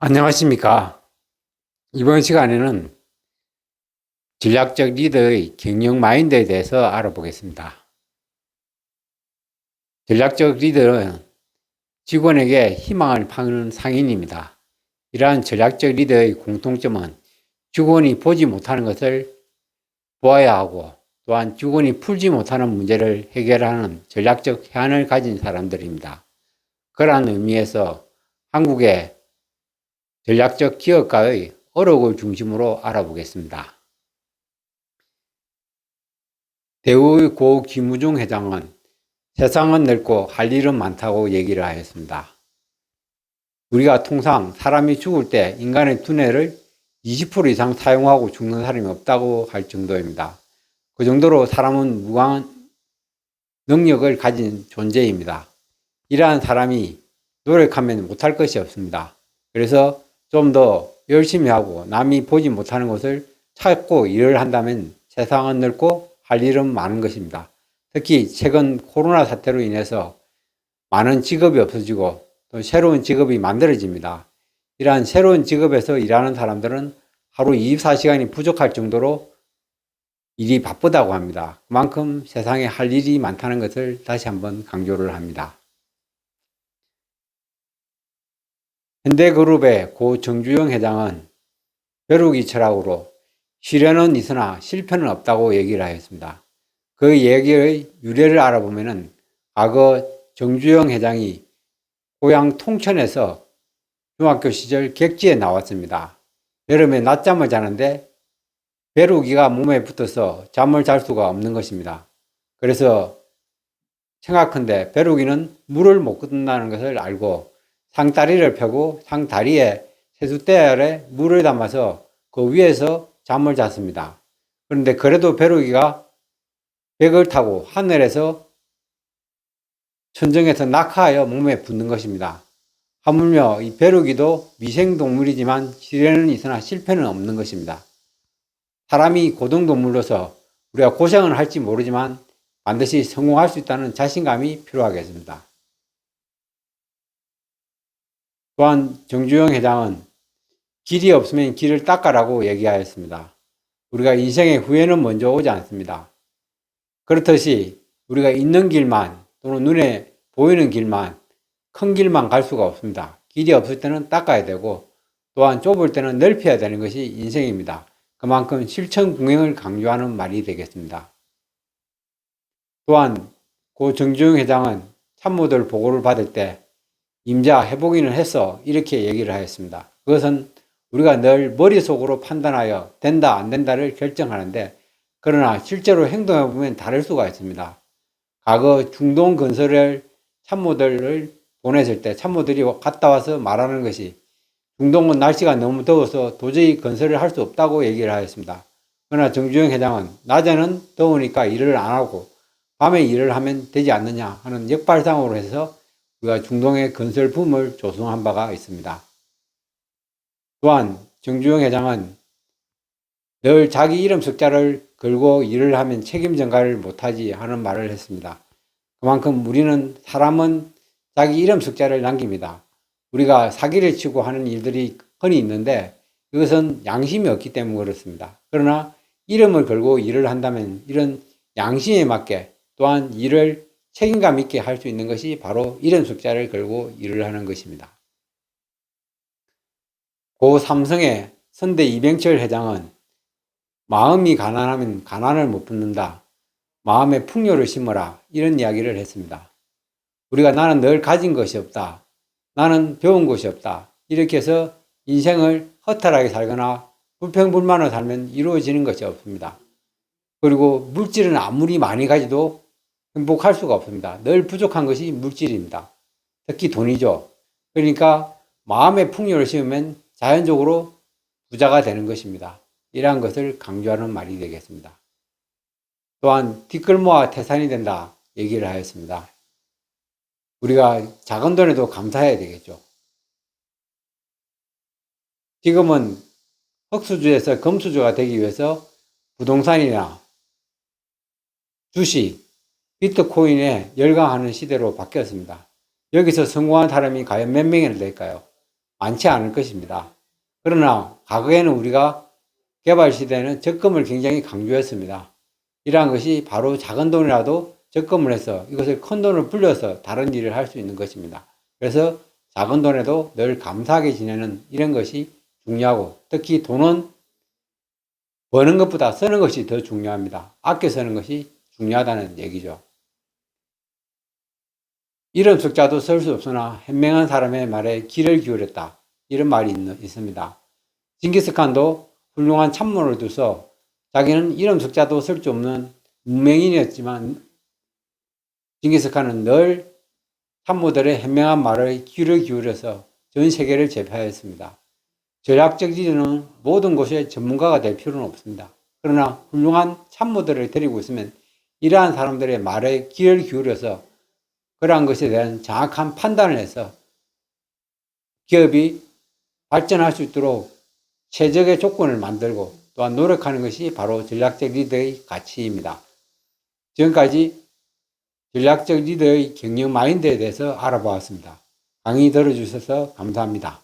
안녕하십니까. 이번 시간에는 전략적 리더의 경영 마인드에 대해서 알아보겠습니다. 전략적 리더는 직원에게 희망을 파는 상인입니다. 이러한 전략적 리더의 공통점은 직원이 보지 못하는 것을 보아야 하고, 또한 직원이 풀지 못하는 문제를 해결하는 전략적 해안을 가진 사람들입니다. 그러한 의미에서 한국의 전략적 기업가의 어록을 중심으로 알아보겠습니다. 대우의 고 김우중 회장은 세상은 넓고 할 일은 많다고 얘기를 하였습니다. 우리가 통상 사람이 죽을 때 인간의 두뇌를 20% 이상 사용하고 죽는 사람이 없다고 할 정도입니다. 그 정도로 사람은 무한한 능력을 가진 존재입니다. 이러한 사람이 노력하면 못할 것이 없습니다. 그래서 좀 더 열심히 하고 남이 보지 못하는 것을 찾고 일을 한다면 세상은 넓고 할 일은 많은 것입니다. 특히 최근 코로나 사태로 인해서 많은 직업이 없어지고 또 새로운 직업이 만들어집니다. 이러한 새로운 직업에서 일하는 사람들은 하루 24시간이 부족할 정도로 일이 바쁘다고 합니다. 그만큼 세상에 할 일이 많다는 것을 다시 한번 강조를 합니다. 현대그룹의 고 정주영 회장은 벼룩이 철학으로 시련은 있으나 실패는 없다고 얘기를 하였습니다. 그 얘기의 유래를 알아보면 과거 정주영 회장이 고향 통천에서 중학교 시절 객지에 나왔습니다. 여름에 낮잠을 자는데 벼룩이가 몸에 붙어서 잠을 잘 수가 없는 것입니다. 그래서 생각한데 벼룩이는 물을 못 걷는다는 것을 알고 상다리를 펴고 상다리에 세숫대 아래 물을 담아서 그 위에서 잠을 잤습니다. 그런데 그래도 벼룩이가 벽을 타고 하늘에서 천정에서 낙하하여 몸에 붙는 것입니다. 하물며 이 벼룩이도 미생동물이지만 시련은 있으나 실패는 없는 것입니다. 사람이 고등동물로서 우리가 고생을 할지 모르지만 반드시 성공할 수 있다는 자신감이 필요하겠습니다. 또한 정주영 회장은 길이 없으면 길을 닦아라고 얘기하였습니다. 우리가 인생의 후회는 먼저 오지 않습니다. 그렇듯이 우리가 있는 길만 또는 눈에 보이는 길만 큰 길만 갈 수가 없습니다. 길이 없을 때는 닦아야 되고 또한 좁을 때는 넓혀야 되는 것이 인생입니다. 그만큼 실천궁행을 강조하는 말이 되겠습니다. 또한 고 정주영 회장은 참모들 보고를 받을 때 임자 해보기는 했어 이렇게 얘기를 하였습니다. 그것은 우리가 늘 머릿속으로 판단하여 된다 안 된다를 결정하는데 그러나 실제로 행동해보면 다를 수가 있습니다. 과거 중동 건설을 참모들을 보냈을 때 참모들이 갔다 와서 말하는 것이 중동은 날씨가 너무 더워서 도저히 건설을 할 수 없다고 얘기를 하였습니다. 그러나 정주영 회장은 낮에는 더우니까 일을 안 하고 밤에 일을 하면 되지 않느냐 하는 역발상으로 해서 우리가 중동의 건설 붐을 조성한 바가 있습니다. 또한 정주영 회장은 늘 자기 이름 숫자를 걸고 일을 하면 책임 전가를 못하지 하는 말을 했습니다. 그만큼 우리는 사람은 자기 이름 숫자를 남깁니다. 우리가 사기를 치고 하는 일들이 흔히 있는데 이것은 양심이 없기 때문에 그렇습니다. 그러나 이름을 걸고 일을 한다면 이런 양심에 맞게 또한 일을 책임감 있게 할 수 있는 것이 바로 이름 숫자를 걸고 일을 하는 것입니다. 고 삼성의 선대 이병철 회장은 마음이 가난하면 가난을 못 품는다. 마음에 풍요를 심어라. 이런 이야기를 했습니다. 우리가 나는 늘 가진 것이 없다. 나는 배운 것이 없다. 이렇게 해서 인생을 허탈하게 살거나 불평불만으로 살면 이루어지는 것이 없습니다. 그리고 물질은 아무리 많이 가지도 행복할 수가 없습니다. 늘 부족한 것이 물질입니다. 특히 돈이죠. 그러니까 마음의 풍요를 심으면 자연적으로 부자가 되는 것입니다. 이러한 것을 강조하는 말이 되겠습니다. 또한 뒷걸모아 태산이 된다 얘기를 하였습니다. 우리가 작은 돈에도 감사해야 되겠죠. 지금은 흑수주에서 금수주가 되기 위해서 부동산이나 주식, 비트코인에 열광하는 시대로 바뀌었습니다. 여기서 성공한 사람이 과연 몇 명이나 될까요? 많지 않을 것입니다. 그러나 과거에는 우리가 개발 시대에는 적금을 굉장히 강조했습니다. 이러한 것이 바로 작은 돈이라도 적금을 해서 이것을 큰 돈을 불려서 다른 일을 할 수 있는 것입니다. 그래서 작은 돈에도 늘 감사하게 지내는 이런 것이 중요하고, 특히 돈은 버는 것보다 쓰는 것이 더 중요합니다. 아껴 쓰는 것이 중요하다는 얘기죠. 이런 숫자도 쓸 수 없으나 현명한 사람의 말에 귀를 기울였다, 이런 말이 있습니다. 징기스칸도 훌륭한 참모를 두서 자기는 이름 숫자도 쓸 수 없는 문맹인이었지만 징기스칸은 늘 참모들의 현명한 말에 귀를 기울여서 전 세계를 제패하였습니다. 전략적 지도는 모든 곳의 전문가가 될 필요는 없습니다. 그러나 훌륭한 참모들을 데리고 있으면 이러한 사람들의 말에 귀를 기울여서 그러한 것에 대한 정확한 판단을 해서 기업이 발전할 수 있도록 최적의 조건을 만들고 또한 노력하는 것이 바로 전략적 리더의 가치입니다. 지금까지 전략적 리더의 경영 마인드에 대해서 알아보았습니다. 강의 들어주셔서 감사합니다.